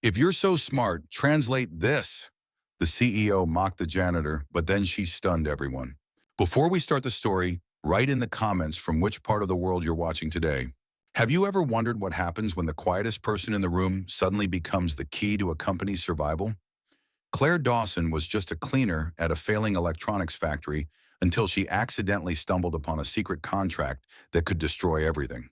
If you're so smart, translate this. The CEO mocked the janitor, but then she stunned everyone. Before we start the story, write in the comments from which part of the world you're watching today. Have you ever wondered what happens when the quietest person in the room suddenly becomes the key to a company's survival? Claire Dawson was just a cleaner at a failing electronics factory until she accidentally stumbled upon a secret contract that could destroy everything.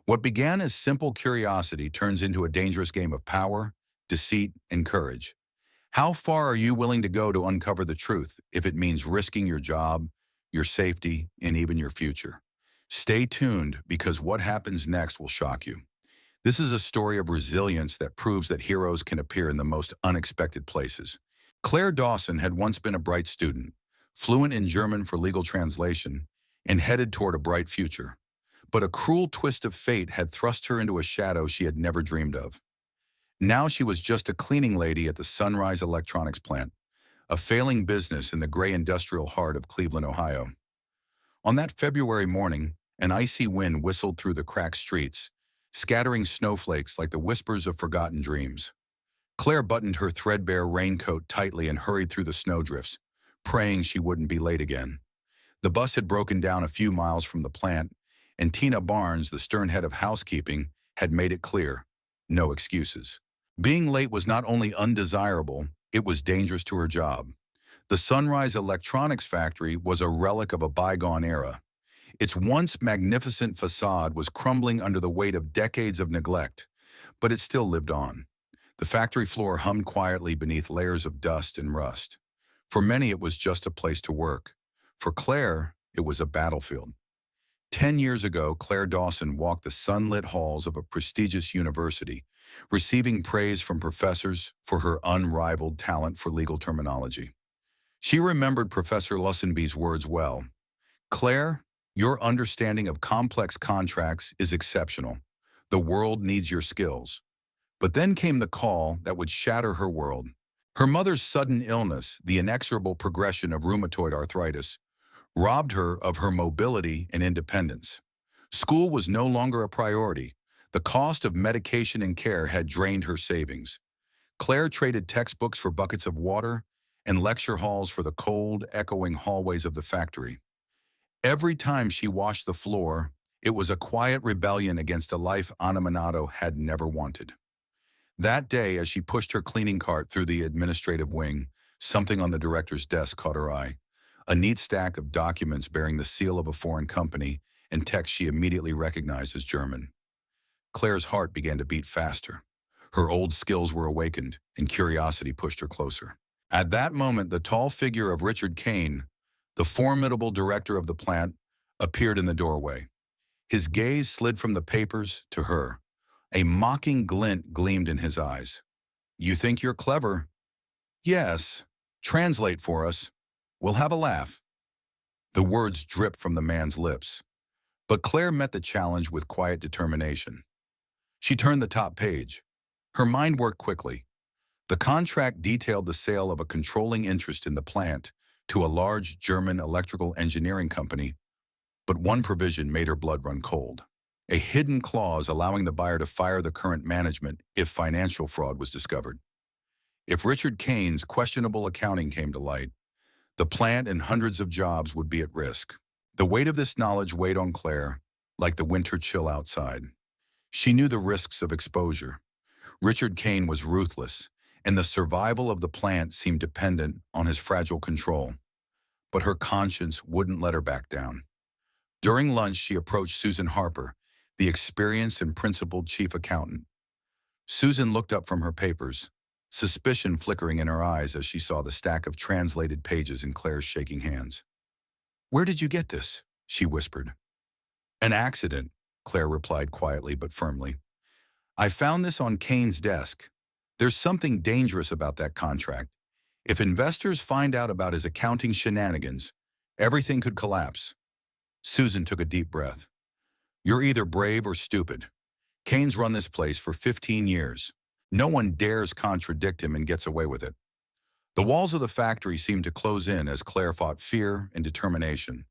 What began as simple curiosity turns into a dangerous game of power, deceit, and courage. How far are you willing to go to uncover the truth if it means risking your job, your safety, and even your future? Stay tuned because what happens next will shock you. This is a story of resilience that proves that heroes can appear in the most unexpected places. Claire Dawson had once been a bright student, fluent in German for legal translation, and headed toward a bright future. But a cruel twist of fate had thrust her into a shadow she had never dreamed of. Now she was just a cleaning lady at the Sunrise Electronics plant, a failing business in the gray industrial heart of Cleveland, Ohio. On that February morning, an icy wind whistled through the cracked streets, scattering snowflakes like the whispers of forgotten dreams. Claire buttoned her threadbare raincoat tightly and hurried through the snowdrifts, praying she wouldn't be late again. The bus had broken down a few miles from the plant, and Tina Barnes, the stern head of housekeeping, had made it clear, no excuses. Being late was not only undesirable, it was dangerous to her job. The Sunrise Electronics factory was a relic of a bygone era. Its once magnificent facade was crumbling under the weight of decades of neglect, but it still lived on. The factory floor hummed quietly beneath layers of dust and rust. For many, it was just a place to work. For Claire, it was a battlefield. 10 years ago, Claire Dawson walked the sunlit halls of a prestigious university, receiving praise from professors for her unrivaled talent for legal terminology. She remembered Professor Lussenby's words well. Claire, your understanding of complex contracts is exceptional. The world needs your skills. But then came the call that would shatter her world. Her mother's sudden illness, the inexorable progression of rheumatoid arthritis, robbed her of her mobility and independence. School was no longer a priority. The cost of medication and care had drained her savings. Claire traded textbooks for buckets of water and lecture halls for the cold, echoing hallways of the factory. Every time she washed the floor, it was a quiet rebellion against a life Anna Minato had never wanted. That day, as she pushed her cleaning cart through the administrative wing, something on the director's desk caught her eye. A neat stack of documents bearing the seal of a foreign company and text she immediately recognized as German. Claire's heart began to beat faster. Her old skills were awakened, and curiosity pushed her closer. At that moment, the tall figure of Richard Kane, the formidable director of the plant, appeared in the doorway. His gaze slid from the papers to her. A mocking glint gleamed in his eyes. "You think you're clever?" "Yes. Translate for us. We'll have a laugh." The words dripped from the man's lips. But Claire met the challenge with quiet determination. She turned the top page. Her mind worked quickly. The contract detailed the sale of a controlling interest in the plant to a large German electrical engineering company, but one provision made her blood run cold. A hidden clause allowing the buyer to fire the current management if financial fraud was discovered. If Richard Kane's questionable accounting came to light, the plant and hundreds of jobs would be at risk. The weight of this knowledge weighed on Claire, like the winter chill outside. She knew the risks of exposure. Richard Kane was ruthless, and the survival of the plant seemed dependent on his fragile control. But her conscience wouldn't let her back down. During lunch, she approached Susan Harper, the experienced and principled chief accountant. Susan looked up from her papers, suspicion flickering in her eyes as she saw the stack of translated pages in Claire's shaking hands. "Where did you get this?" she whispered. "An accident," Claire replied quietly but firmly. "I found this on Kane's desk. There's something dangerous about that contract. If investors find out about his accounting shenanigans, everything could collapse." Susan took a deep breath. "You're either brave or stupid. Kane's run this place for 15 years. No one dares contradict him and gets away with it." The walls of the factory seemed to close in as Claire fought fear and determination.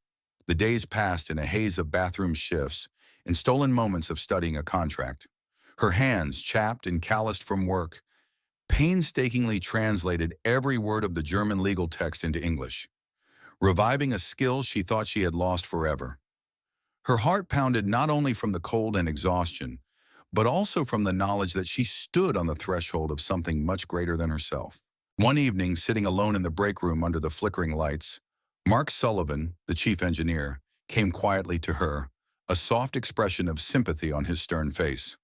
The days passed in a haze of bathroom shifts and stolen moments of studying a contract. Her hands, chapped and calloused from work, painstakingly translated every word of the German legal text into English, reviving a skill she thought she had lost forever. Her heart pounded not only from the cold and exhaustion, but also from the knowledge that she stood on the threshold of something much greater than herself. One evening, sitting alone in the break room under the flickering lights, Mark Sullivan, the chief engineer, came quietly to her, a soft expression of sympathy on his stern face.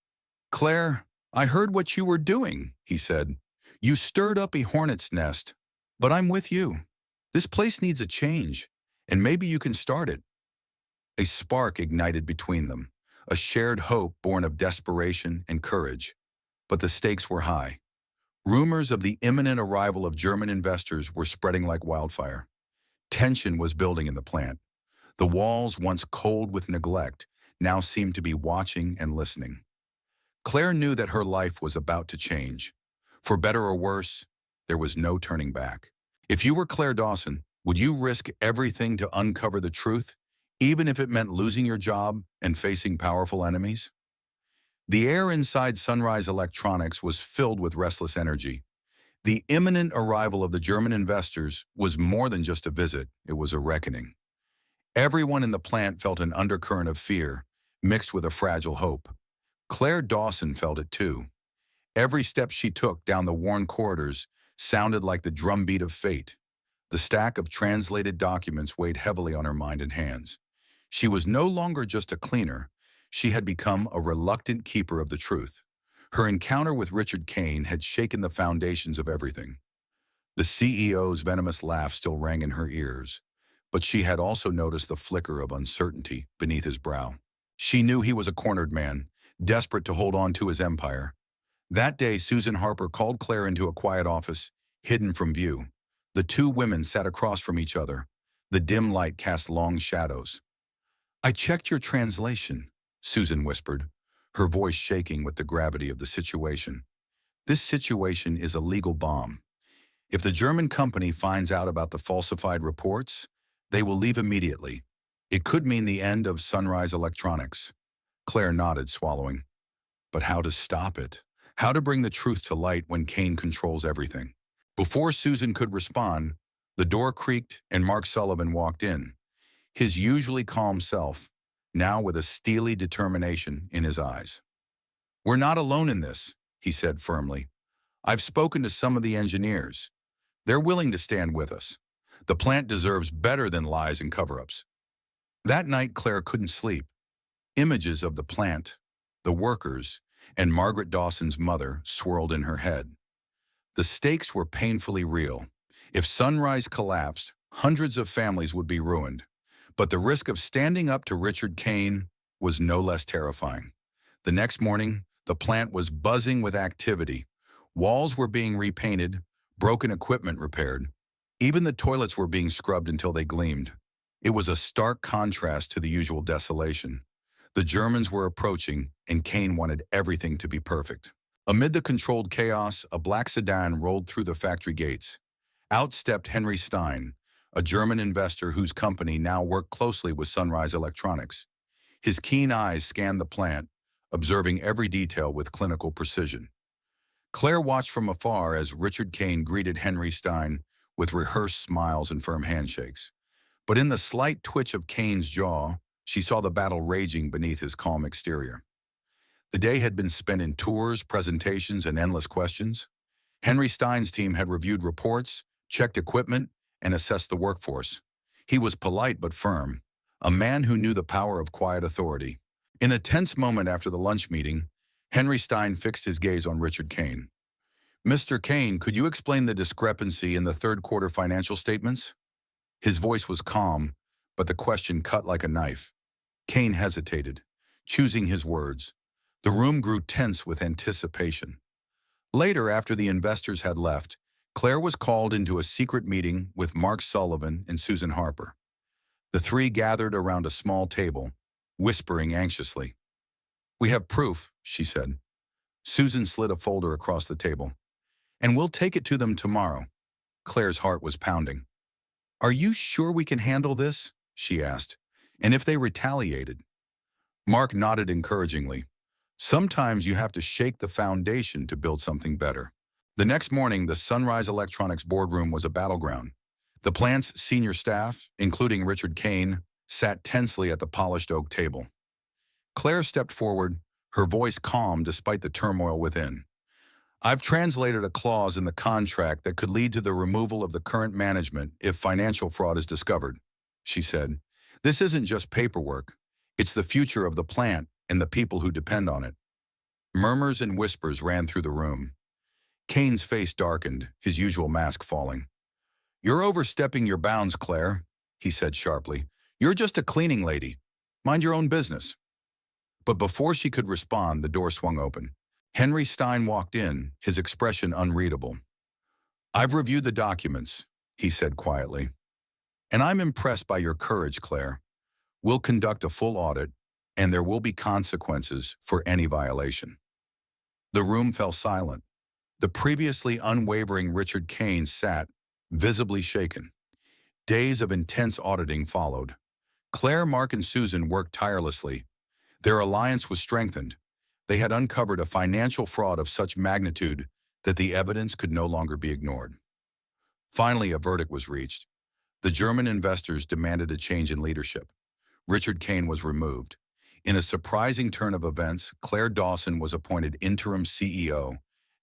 "Claire, I heard what you were doing," he said. "You stirred up a hornet's nest, but I'm with you. This place needs a change, and maybe you can start it." A spark ignited between them, a shared hope born of desperation and courage. But the stakes were high. Rumors of the imminent arrival of German investors were spreading like wildfire. Tension was building in the plant. The walls, once cold with neglect, now seemed to be watching and listening. Claire knew that her life was about to change. For better or worse, there was no turning back. If you were Claire Dawson, would you risk everything to uncover the truth, even if it meant losing your job and facing powerful enemies? The air inside Sunrise Electronics was filled with restless energy. The imminent arrival of the German investors was more than just a visit, it was a reckoning. Everyone in the plant felt an undercurrent of fear, mixed with a fragile hope. Claire Dawson felt it too. Every step she took down the worn corridors sounded like the drumbeat of fate. The stack of translated documents weighed heavily on her mind and hands. She was no longer just a cleaner. She had become a reluctant keeper of the truth. Her encounter with Richard Kane had shaken the foundations of everything. The CEO's venomous laugh still rang in her ears, but she had also noticed the flicker of uncertainty beneath his brow. She knew he was a cornered man, desperate to hold on to his empire. That day, Susan Harper called Claire into a quiet office, hidden from view. The two women sat across from each other. The dim light cast long shadows. "I checked your translation," Susan whispered, her voice shaking with the gravity of the situation. "This situation is a legal bomb. If the German company finds out about the falsified reports, they will leave immediately. It could mean the end of Sunrise Electronics." Claire nodded, swallowing. But how to stop it? How to bring the truth to light when Kane controls everything? Before Susan could respond, the door creaked and Mark Sullivan walked in, his usually calm self, now with a steely determination in his eyes. "We're not alone in this," he said firmly. "I've spoken to some of the engineers. They're willing to stand with us. The plant deserves better than lies and cover-ups." That night, Claire couldn't sleep. Images of the plant, the workers, and Margaret Dawson's mother swirled in her head. The stakes were painfully real. If Sunrise collapsed, hundreds of families would be ruined. But the risk of standing up to Richard Kane was no less terrifying. The next morning, the plant was buzzing with activity. Walls were being repainted, broken equipment repaired. Even the toilets were being scrubbed until they gleamed. It was a stark contrast to the usual desolation. The Germans were approaching, and Kane wanted everything to be perfect. Amid the controlled chaos, a black sedan rolled through the factory gates. Out stepped Henry Stein, a German investor whose company now worked closely with Sunrise Electronics. His keen eyes scanned the plant, observing every detail with clinical precision. Claire watched from afar as Richard Kane greeted Henry Stein with rehearsed smiles and firm handshakes. But in the slight twitch of Kane's jaw, she saw the battle raging beneath his calm exterior. The day had been spent in tours, presentations, and endless questions. Henry Stein's team had reviewed reports, checked equipment, and assessed the workforce. He was polite but firm, a man who knew the power of quiet authority. In a tense moment after the lunch meeting, Henry Stein fixed his gaze on Richard Kane. "Mr. Kane, could you explain the discrepancy in the third quarter financial statements?" His voice was calm, but the question cut like a knife. Kane hesitated, choosing his words. The room grew tense with anticipation. Later, after the investors had left, Claire was called into a secret meeting with Mark Sullivan and Susan Harper. The three gathered around a small table, whispering anxiously. "We have proof," she said. Susan slid a folder across the table. "And we'll take it to them tomorrow." Claire's heart was pounding. "Are you sure we can handle this?" she asked. "And if they retaliated?" Mark nodded encouragingly. "Sometimes you have to shake the foundation to build something better." The next morning, the Sunrise Electronics boardroom was a battleground. The plant's senior staff, including Richard Kane, sat tensely at the polished oak table. Claire stepped forward, her voice calm despite the turmoil within. I've translated a clause in the contract that could lead to the removal of the current management if financial fraud is discovered, she said. This isn't just paperwork. It's the future of the plant and the people who depend on it. Murmurs and whispers ran through the room. Kane's face darkened, his usual mask falling. You're overstepping your bounds, Claire, he said sharply. You're just a cleaning lady. Mind your own business. But before she could respond, the door swung open. Henry Stein walked in, his expression unreadable. I've reviewed the documents, he said quietly. And I'm impressed by your courage, Claire. We'll conduct a full audit, and there will be consequences for any violation. The room fell silent. The previously unwavering Richard Kane sat, visibly shaken. Days of intense auditing followed. Claire, Mark, and Susan worked tirelessly. Their alliance was strengthened. They had uncovered a financial fraud of such magnitude that the evidence could no longer be ignored. Finally, a verdict was reached. The German investors demanded a change in leadership. Richard Kane was removed. In a surprising turn of events, Claire Dawson was appointed interim CEO,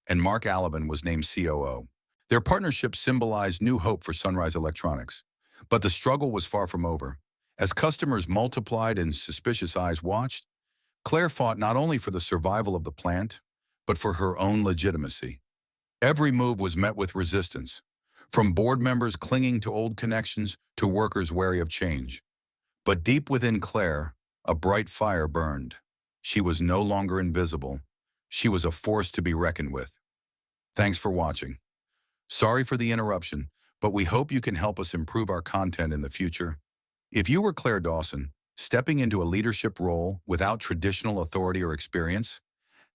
and Mark Alabin was named COO. Their partnership symbolized new hope for Sunrise Electronics. But the struggle was far from over. As customers multiplied and suspicious eyes watched, Claire fought not only for the survival of the plant, but for her own legitimacy. Every move was met with resistance, from board members clinging to old connections to workers wary of change. But deep within Claire, a bright fire burned. She was no longer invisible. She was a force to be reckoned with. Thanks for watching. Sorry for the interruption, but we hope you can help us improve our content in the future. If you were Claire Dawson, stepping into a leadership role without traditional authority or experience,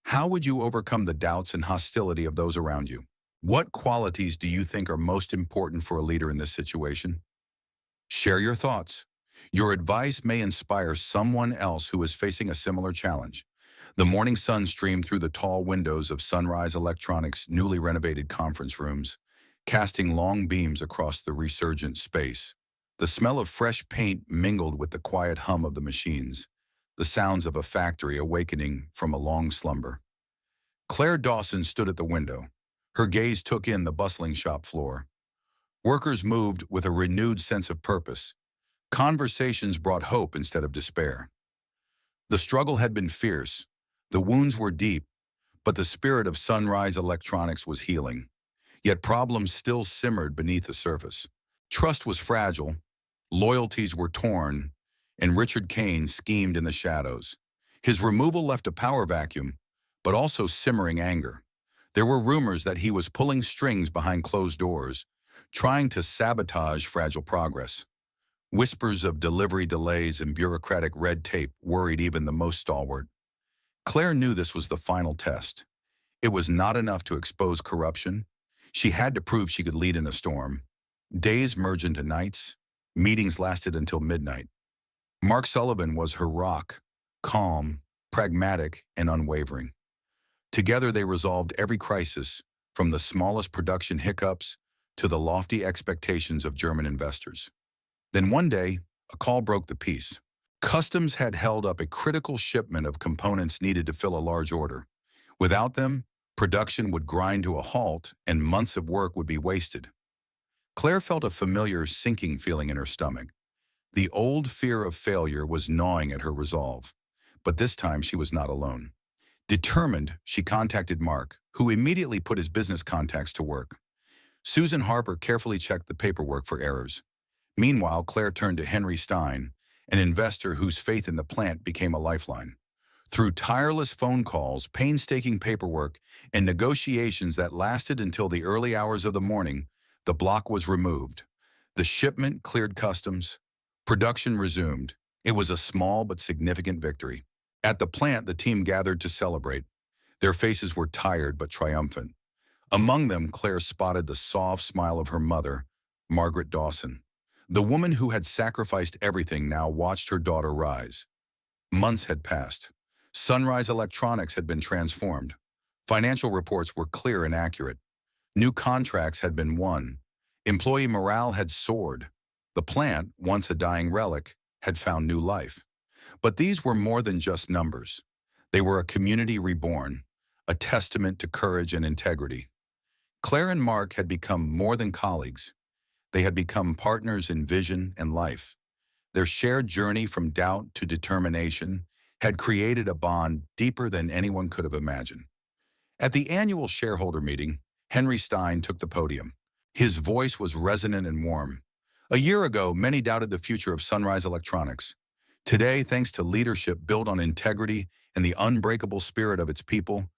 how would you overcome the doubts and hostility of those around you? What qualities do you think are most important for a leader in this situation? Share your thoughts. Your advice may inspire someone else who is facing a similar challenge. The morning sun streamed through the tall windows of Sunrise Electronics' newly renovated conference rooms, casting long beams across the resurgent space. The smell of fresh paint mingled with the quiet hum of the machines, the sounds of a factory awakening from a long slumber. Claire Dawson stood at the window. Her gaze took in the bustling shop floor. Workers moved with a renewed sense of purpose. Conversations brought hope instead of despair. The struggle had been fierce. The wounds were deep, but the spirit of Sunrise Electronics was healing. Yet problems still simmered beneath the surface. Trust was fragile, loyalties were torn, and Richard Kane schemed in the shadows. His removal left a power vacuum, but also simmering anger. There were rumors that he was pulling strings behind closed doors, trying to sabotage fragile progress. Whispers of delivery delays and bureaucratic red tape worried even the most stalwart. Claire knew this was the final test. It was not enough to expose corruption. She had to prove she could lead in a storm. Days merged into nights. Meetings lasted until midnight. Mark Sullivan was her rock, calm, pragmatic, and unwavering. Together they resolved every crisis, from the smallest production hiccups to the lofty expectations of German investors. Then one day, a call broke the peace. Customs had held up a critical shipment of components needed to fill a large order. Without them, production would grind to a halt and months of work would be wasted. Claire felt a familiar sinking feeling in her stomach. The old fear of failure was gnawing at her resolve. But this time she was not alone. Determined, she contacted Mark, who immediately put his business contacts to work. Susan Harper carefully checked the paperwork for errors. Meanwhile, Claire turned to Henry Stein, an investor whose faith in the plant became a lifeline. Through tireless phone calls, painstaking paperwork, and negotiations that lasted until the early hours of the morning, the block was removed. The shipment cleared customs. Production resumed. It was a small but significant victory. At the plant, the team gathered to celebrate. Their faces were tired but triumphant. Among them, Claire spotted the soft smile of her mother, Margaret Dawson. The woman who had sacrificed everything now watched her daughter rise. Months had passed. Sunrise Electronics had been transformed. Financial reports were clear and accurate. New contracts had been won. Employee morale had soared. The plant, once a dying relic, had found new life. But these were more than just numbers. They were a community reborn, a testament to courage and integrity. Claire and Mark had become more than colleagues. They had become partners in vision and life. Their shared journey from doubt to determination had created a bond deeper than anyone could have imagined. At the annual shareholder meeting, Henry Stein took the podium. His voice was resonant and warm. A year ago, many doubted the future of Sunrise Electronics. Today, thanks to leadership built on integrity and the unbreakable spirit of its people,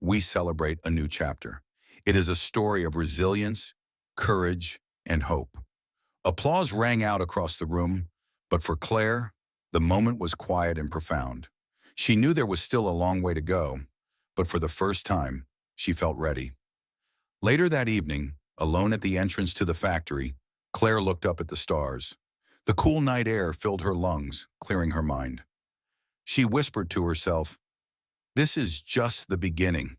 we celebrate a new chapter. It is a story of resilience, courage, and hope. Applause rang out across the room, but for Claire, the moment was quiet and profound. She knew there was still a long way to go, but for the first time, she felt ready. Later that evening, alone at the entrance to the factory, Claire looked up at the stars. The cool night air filled her lungs, clearing her mind. She whispered to herself, "This is just the beginning."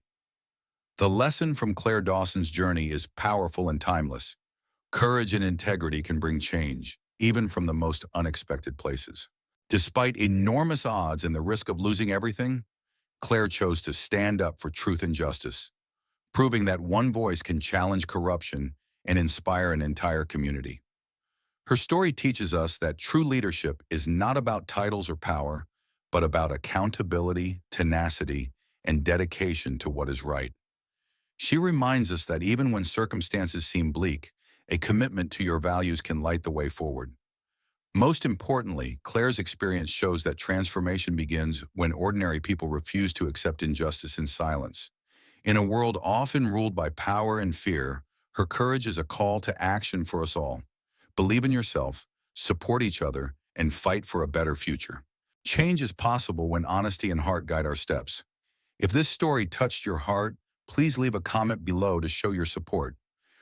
The lesson from Claire Dawson's journey is powerful and timeless. Courage and integrity can bring change, even from the most unexpected places. Despite enormous odds and the risk of losing everything, Claire chose to stand up for truth and justice, proving that one voice can challenge corruption and inspire an entire community. Her story teaches us that true leadership is not about titles or power, but about accountability, tenacity, and dedication to what is right. She reminds us that even when circumstances seem bleak, a commitment to your values can light the way forward. Most importantly, Claire's experience shows that transformation begins when ordinary people refuse to accept injustice in silence. In a world often ruled by power and fear, her courage is a call to action for us all. Believe in yourself, support each other, and fight for a better future. Change is possible when honesty and heart guide our steps. If this story touched your heart, please leave a comment below to show your support.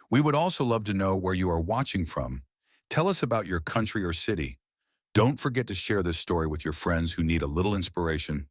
We would also love to know where you are watching from. Tell us about your country or city. Don't forget to share this story with your friends who need a little inspiration.